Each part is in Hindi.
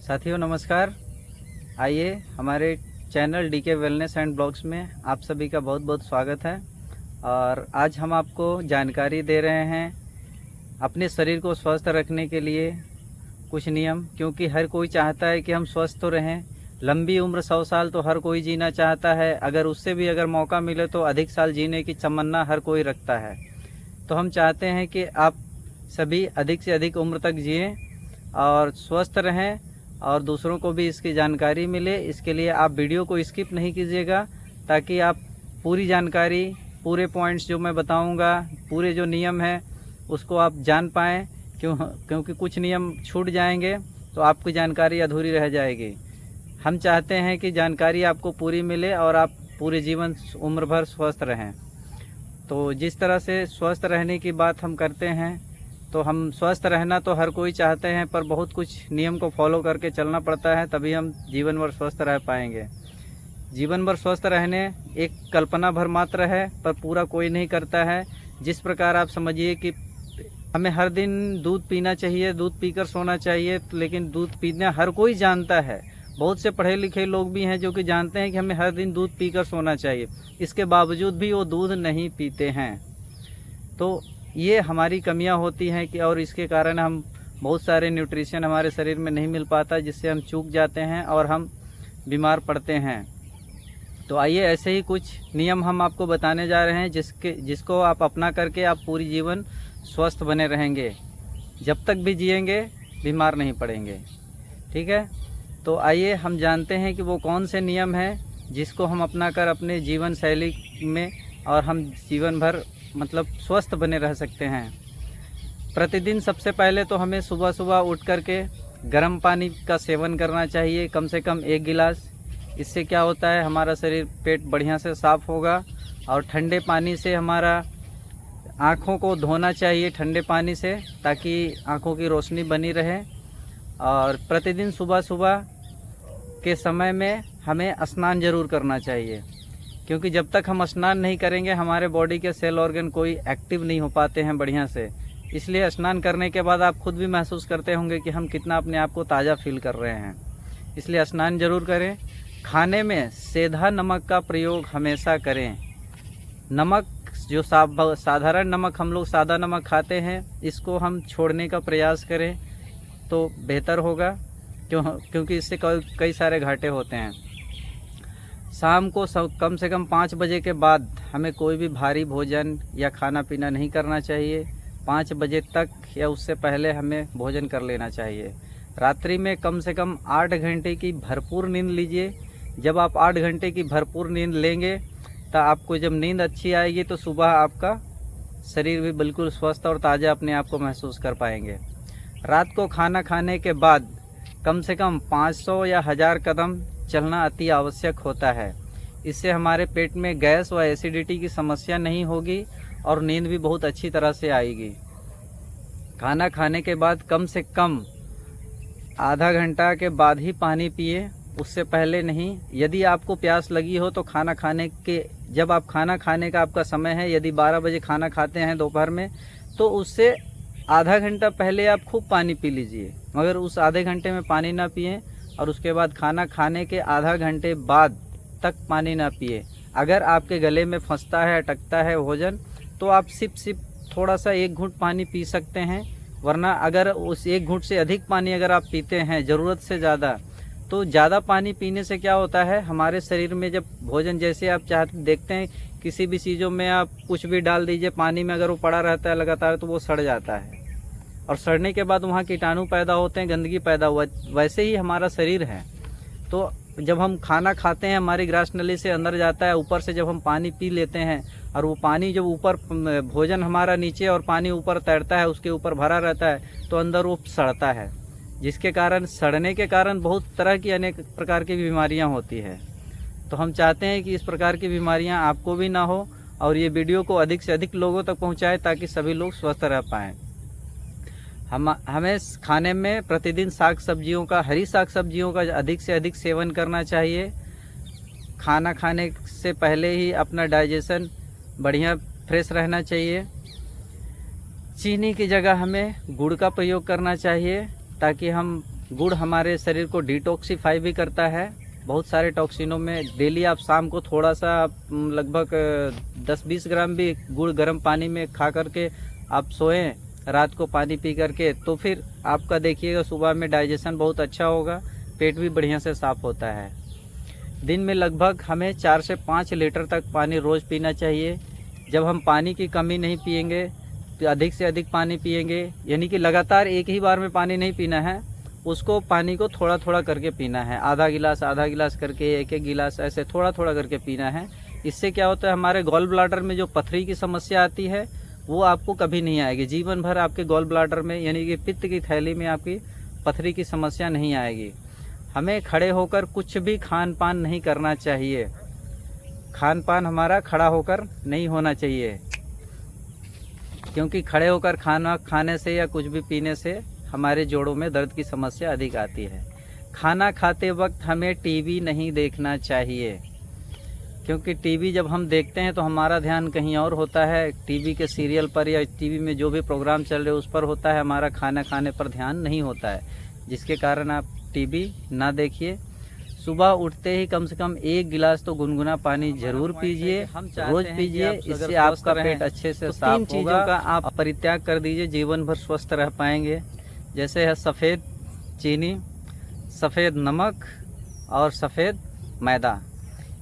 साथियों नमस्कार। आइए हमारे channel DK wellness and blogs में आप सभी का बहुत बहुत स्वागत है। और आज हम आपको जानकारी दे रहे हैं अपने शरीर को स्वस्थ रखने के लिए कुछ नियम, क्योंकि हर कोई चाहता है कि हम स्वस्थ तो रहें। लंबी उम्र 100 साल तो हर कोई जीना चाहता है, अगर उससे भी अगर मौका मिले तो अधिक साल जीने की तमन्ना हर कोई रखता है। तो हम चाहते हैं कि आप सभी अधिक से अधिक उम्र तक जिएं और स्वस्थ रहें और दूसरों को भी इसकी जानकारी मिले। इसके लिए आप वीडियो को स्किप नहीं कीजिएगा, ताकि आप पूरी जानकारी, पूरे पॉइंट्स जो मैं बताऊंगा, पूरे जो नियम हैं उसको आप जान पाएँ। क्योंकि कुछ नियम छूट जाएंगे तो आपकी जानकारी अधूरी रह जाएगी। हम चाहते हैं कि जानकारी आपको पूरी मिले और आप पूरे जीवन उम्र भर स्वस्थ रहें। तो जिस तरह से स्वस्थ रहने की बात हम करते हैं, तो हम स्वस्थ रहना तो हर कोई चाहते हैं, पर बहुत कुछ नियम को फॉलो करके चलना पड़ता है, तभी हम जीवन भर स्वस्थ रह पाएंगे। जीवन भर स्वस्थ रहने एक कल्पना भर मात्र है, पर पूरा कोई नहीं करता है। जिस प्रकार आप समझिए कि हमें हर दिन दूध पीना चाहिए, दूध पीकर सोना चाहिए, लेकिन दूध पीना हर कोई जानता है। बहुत से पढ़े लिखे लोग भी हैं जो कि जानते हैं कि हमें हर दिन दूध पीकर सोना चाहिए, इसके बावजूद भी वो दूध नहीं पीते हैं। तो ये हमारी कमियां होती हैं कि और इसके कारण हम बहुत सारे न्यूट्रिशन हमारे शरीर में नहीं मिल पाता, जिससे हम चूक जाते हैं और हम बीमार पड़ते हैं। तो आइए ऐसे ही कुछ नियम हम आपको बताने जा रहे हैं, जिसको आप अपना करके आप पूरी जीवन स्वस्थ बने रहेंगे। जब तक भी जिएंगे बीमार नहीं पड़ेंगे। ठीक है, तो आइए हम जानते हैं कि वो कौन से नियम हैं जिसको हम अपना कर अपने जीवन शैली में और हम जीवन भर मतलब स्वस्थ बने रह सकते हैं। प्रतिदिन सबसे पहले तो हमें सुबह सुबह उठ करके गर्म पानी का सेवन करना चाहिए, कम से कम 1 गिलास। इससे क्या होता है, हमारा शरीर पेट बढ़िया से साफ़ होगा। और ठंडे पानी से हमारा आँखों को धोना चाहिए ठंडे पानी से, ताकि आँखों की रोशनी बनी रहे। और प्रतिदिन सुबह सुबह के समय में हमें स्नान जरूर करना चाहिए, क्योंकि जब तक हम स्नान नहीं करेंगे हमारे बॉडी के सेल ऑर्गन कोई एक्टिव नहीं हो पाते हैं बढ़िया से। इसलिए स्नान करने के बाद आप खुद भी महसूस करते होंगे कि हम कितना अपने आप को ताज़ा फील कर रहे हैं। इसलिए स्नान जरूर करें। खाने में सेंधा नमक का प्रयोग हमेशा करें। नमक जो साधारण नमक हम लोग सादा नमक खाते हैं, इसको हम छोड़ने का प्रयास करें तो बेहतर होगा, क्योंकि इससे कई सारे घाटे होते हैं। शाम को कम से कम 5 बजे के बाद हमें कोई भी भारी भोजन या खाना पीना नहीं करना चाहिए। 5 बजे तक या उससे पहले हमें भोजन कर लेना चाहिए। रात्रि में कम से कम 8 घंटे की भरपूर नींद लीजिए। जब आप 8 घंटे की भरपूर नींद लेंगे तो आपको जब नींद अच्छी आएगी तो सुबह आपका शरीर भी बिल्कुल स्वस्थ और ताज़ा अपने आप को महसूस कर पाएंगे। रात को खाना खाने के बाद कम से कम 500 या 1000 कदम चलना अति आवश्यक होता है। इससे हमारे पेट में गैस व एसिडिटी की समस्या नहीं होगी और नींद भी बहुत अच्छी तरह से आएगी। खाना खाने के बाद कम से कम आधा घंटा के बाद ही पानी पिए, उससे पहले नहीं। यदि आपको प्यास लगी हो तो जब आप खाना खाने का आपका समय है, यदि 12 बजे खाना खाते हैं दोपहर में, तो उससे आधा घंटा पहले आप खूब पानी पी लीजिए। मगर उस आधे घंटे में पानी ना पिएं और उसके बाद खाना खाने के आधा घंटे बाद तक पानी ना पिए। अगर आपके गले में फंसता है, अटकता है भोजन, तो आप सिप थोड़ा सा 1 घूंट पानी पी सकते हैं। वरना अगर उस 1 घूंट से अधिक पानी अगर आप पीते हैं ज़रूरत से ज़्यादा, तो ज़्यादा पानी पीने से क्या होता है, हमारे शरीर में जब भोजन, जैसे आप देखते हैं किसी भी चीज़ों में आप कुछ भी डाल दीजिए पानी में, अगर वो पड़ा रहता है लगातार तो वो सड़ जाता है और सड़ने के बाद वहाँ कीटाणु पैदा होते हैं, गंदगी पैदा हुआ। वैसे ही हमारा शरीर है। तो जब हम खाना खाते हैं हमारी ग्रास नली से अंदर जाता है, ऊपर से जब हम पानी पी लेते हैं और वो पानी जब ऊपर, भोजन हमारा नीचे और पानी ऊपर तैरता है, उसके ऊपर भरा रहता है, तो अंदर वो सड़ता है, जिसके कारण सड़ने के कारण बहुत तरह की अनेक प्रकार की बीमारियां होती है। तो हम चाहते हैं कि इस प्रकार की बीमारियां आपको भी ना हो और ये वीडियो को अधिक से अधिक लोगों तक पहुंचाएं, ताकि सभी लोग स्वस्थ रह पाएँ। हमें खाने में प्रतिदिन हरी साग सब्जियों का अधिक से अधिक सेवन करना चाहिए। खाना खाने से पहले ही अपना डाइजेशन बढ़िया फ्रेश रहना चाहिए। चीनी की जगह हमें गुड़ का प्रयोग करना चाहिए, ताकि हम गुड़ हमारे शरीर को डिटॉक्सिफाई भी करता है बहुत सारे टॉक्सिनों में। डेली आप शाम को थोड़ा सा लगभग 10-20 ग्राम भी गुड़ गर्म पानी में खा करके आप सोएं, रात को पानी पी करके, तो फिर आपका देखिएगा सुबह में डाइजेशन बहुत अच्छा होगा, पेट भी बढ़िया से साफ होता है। दिन में लगभग हमें 4 से 5 लीटर तक पानी रोज़ पीना चाहिए। जब हम पानी की कमी नहीं पिएंगे तो अधिक से अधिक पानी पिएंगे, यानी कि लगातार एक ही बार में पानी नहीं पीना है, उसको पानी को थोड़ा थोड़ा करके पीना है। आधा गिलास करके, एक एक गिलास, ऐसे थोड़ा थोड़ा करके पीना है। इससे क्या होता है, हमारे गॉल ब्लाडर में जो पथरी की समस्या आती है वो आपको कभी नहीं आएगी। जीवन भर आपके गॉल ब्लाडर में यानी कि पित्त की थैली में आपकी पथरी की समस्या नहीं आएगी। हमें खड़े होकर कुछ भी खान पान नहीं करना चाहिए। खान पान हमारा खड़ा होकर नहीं होना चाहिए, क्योंकि खड़े होकर खाना खाने से या कुछ भी पीने से हमारे जोड़ों में दर्द की समस्या अधिक आती है। खाना खाते वक्त हमें टीवी नहीं देखना चाहिए, क्योंकि टीवी जब हम देखते हैं तो हमारा ध्यान कहीं और होता है, टीवी के सीरियल पर या टीवी में जो भी प्रोग्राम चल रहे उस पर होता है, हमारा खाना खाने पर ध्यान नहीं होता है, जिसके कारण आप टीवी ना देखिए। सुबह उठते ही कम से कम 1 गिलास तो गुनगुना पानी जरूर पीजिए, रोज पीजिए। इससे आपका पेट अच्छे से साफ होगा। 3 चीज़ों का आप परित्याग कर दीजिए, जीवन भर स्वस्थ रह पाएंगे। जैसे है सफ़ेद चीनी, सफ़ेद नमक और सफ़ेद मैदा,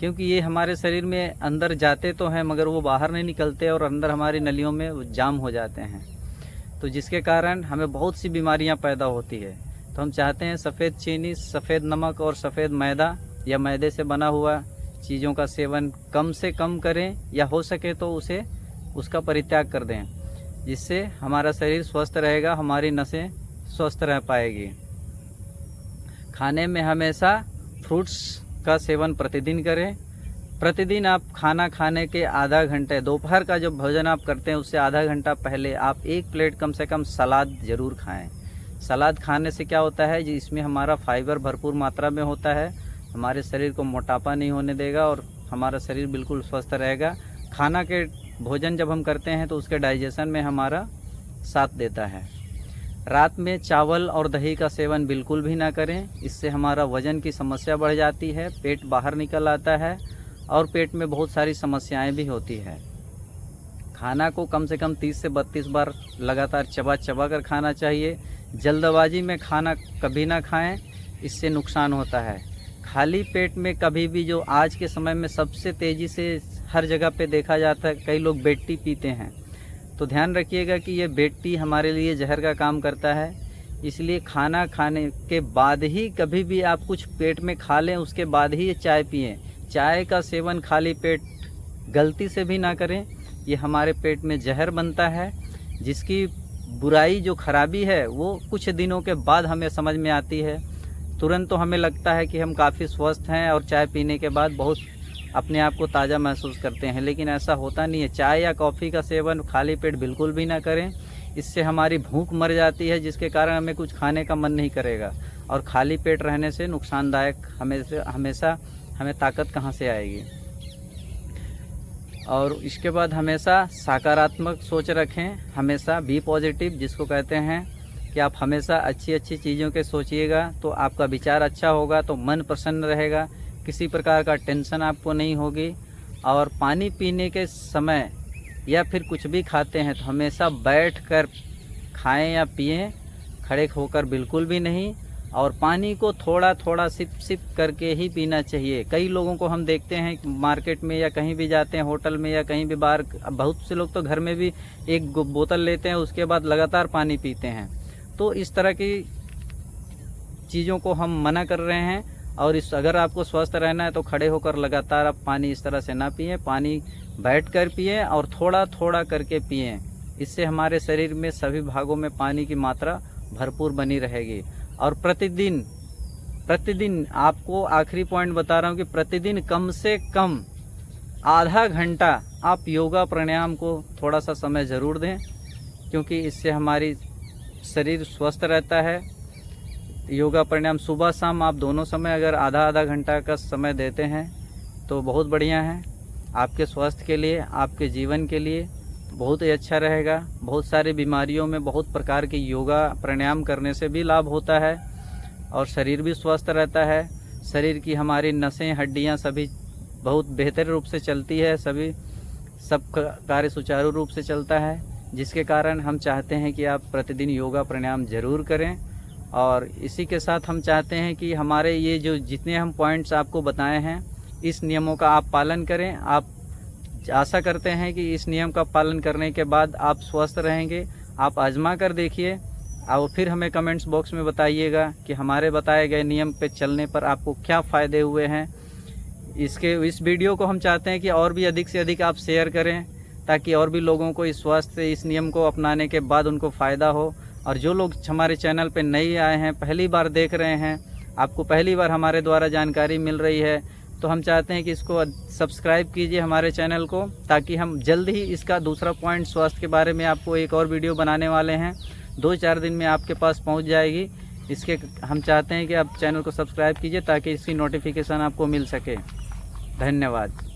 क्योंकि ये हमारे शरीर में अंदर जाते तो हैं मगर वो बाहर नहीं निकलते और अंदर हमारी नलियों में जाम हो जाते हैं, तो जिसके कारण हमें बहुत सी बीमारियां पैदा होती है। तो हम चाहते हैं सफ़ेद चीनी, सफ़ेद नमक और सफ़ेद मैदा या मैदे से बना हुआ चीज़ों का सेवन कम से कम करें, या हो सके तो उसका परित्याग कर दें, जिससे हमारा शरीर स्वस्थ रहेगा, हमारी नसें स्वस्थ रह पाएगी। खाने में हमेशा फ्रूट्स का सेवन प्रतिदिन करें। प्रतिदिन आप खाना खाने के आधा घंटे, दोपहर का जो भोजन आप करते हैं उससे आधा घंटा पहले आप 1 प्लेट कम से कम सलाद ज़रूर खाएं। सलाद खाने से क्या होता है जी, इसमें हमारा फाइबर भरपूर मात्रा में होता है, हमारे शरीर को मोटापा नहीं होने देगा और हमारा शरीर बिल्कुल स्वस्थ रहेगा। खाना के भोजन जब हम करते हैं तो उसके डाइजेशन में हमारा साथ देता है। रात में चावल और दही का सेवन बिल्कुल भी ना करें, इससे हमारा वज़न की समस्या बढ़ जाती है, पेट बाहर निकल आता है और पेट में बहुत सारी समस्याएं भी होती है। खाना को कम से कम 30 से 32 बार लगातार चबा चबा कर खाना चाहिए। जल्दबाजी में खाना कभी ना खाएं, इससे नुकसान होता है। खाली पेट में कभी भी, जो आज के समय में सबसे तेज़ी से हर जगह पे देखा जाता है, कई लोग बेड टी पीते हैं, तो ध्यान रखिएगा कि ये बेड टी हमारे लिए जहर का काम करता है। इसलिए खाना खाने के बाद ही कभी भी आप कुछ पेट में खा लें, उसके बाद ही ये चाय पिएं। चाय का सेवन खाली पेट गलती से भी ना करें, ये हमारे पेट में जहर बनता है, जिसकी बुराई जो खराबी है वो कुछ दिनों के बाद हमें समझ में आती है। तुरंत तो हमें लगता है कि हम काफ़ी स्वस्थ हैं और चाय पीने के बाद बहुत अपने आप को ताज़ा महसूस करते हैं, लेकिन ऐसा होता नहीं है। चाय या कॉफ़ी का सेवन खाली पेट बिल्कुल भी ना करें, इससे हमारी भूख मर जाती है, जिसके कारण हमें कुछ खाने का मन नहीं करेगा और खाली पेट रहने से नुकसानदायक हमेशा हमें ताकत कहाँ से आएगी। और इसके बाद हमेशा सकारात्मक सोच रखें, हमेशा बी पॉजिटिव, जिसको कहते हैं कि आप हमेशा अच्छी अच्छी चीज़ों के सोचिएगा तो आपका विचार अच्छा होगा, तो मन प्रसन्न रहेगा, किसी प्रकार का टेंशन आपको नहीं होगी। और पानी पीने के समय या फिर कुछ भी खाते हैं तो हमेशा बैठकर खाएं या पिएं, खड़े होकर बिल्कुल भी नहीं। और पानी को थोड़ा थोड़ा सिप सिप करके ही पीना चाहिए। कई लोगों को हम देखते हैं मार्केट में या कहीं भी जाते हैं, होटल में या कहीं भी बाहर, बहुत से लोग तो घर में भी एक बोतल लेते हैं, उसके बाद लगातार पानी पीते हैं। तो इस तरह की चीज़ों को हम मना कर रहे हैं। और अगर आपको स्वस्थ रहना है तो खड़े होकर लगातार आप पानी इस तरह से ना पिएं, पानी बैठकर पिएं और थोड़ा थोड़ा करके पिएं। इससे हमारे शरीर में सभी भागों में पानी की मात्रा भरपूर बनी रहेगी। और प्रतिदिन आपको आखिरी पॉइंट बता रहा हूँ कि प्रतिदिन कम से कम आधा घंटा आप योगा प्राणायाम को थोड़ा सा समय ज़रूर दें, क्योंकि इससे हमारी शरीर स्वस्थ रहता है। योगा प्राणायाम सुबह शाम आप दोनों समय अगर आधा आधा घंटा का समय देते हैं तो बहुत बढ़िया है, आपके स्वास्थ्य के लिए, आपके जीवन के लिए बहुत ही अच्छा रहेगा। बहुत सारी बीमारियों में बहुत प्रकार के योगा प्राणायाम करने से भी लाभ होता है। और शरीर भी स्वस्थ रहता है। शरीर की हमारी नसें, हड्डियां सभी बहुत बेहतर रूप से चलती है, सब कार्य सुचारू रूप से चलता है, जिसके कारण हम चाहते हैं कि आप प्रतिदिन योगा प्राणायाम ज़रूर करें। और इसी के साथ हम चाहते हैं कि हमारे ये जो जितने हम पॉइंट्स आपको बताए हैं, इस नियमों का आप पालन करें। आप आशा करते हैं कि इस नियम का पालन करने के बाद आप स्वस्थ रहेंगे। आप आजमा कर देखिए और फिर हमें कमेंट्स बॉक्स में बताइएगा कि हमारे बताए गए नियम पे चलने पर आपको क्या फ़ायदे हुए हैं। इस वीडियो को हम चाहते हैं कि और भी अधिक से अधिक आप शेयर करें, ताकि और भी लोगों को इस स्वास्थ्य इस नियम को अपनाने के बाद उनको फ़ायदा हो। और जो लोग हमारे चैनल पे नए आए हैं, पहली बार देख रहे हैं, आपको पहली बार हमारे द्वारा जानकारी मिल रही है, तो हम चाहते हैं कि इसको सब्सक्राइब कीजिए हमारे चैनल को, ताकि हम जल्द ही इसका दूसरा पॉइंट स्वास्थ्य के बारे में आपको एक और वीडियो बनाने वाले हैं। 2-4 दिन में आपके पास पहुंच जाएगी। इसके हम चाहते हैं कि आप चैनल को सब्सक्राइब कीजिए ताकि इसकी नोटिफिकेशन आपको मिल सके। धन्यवाद।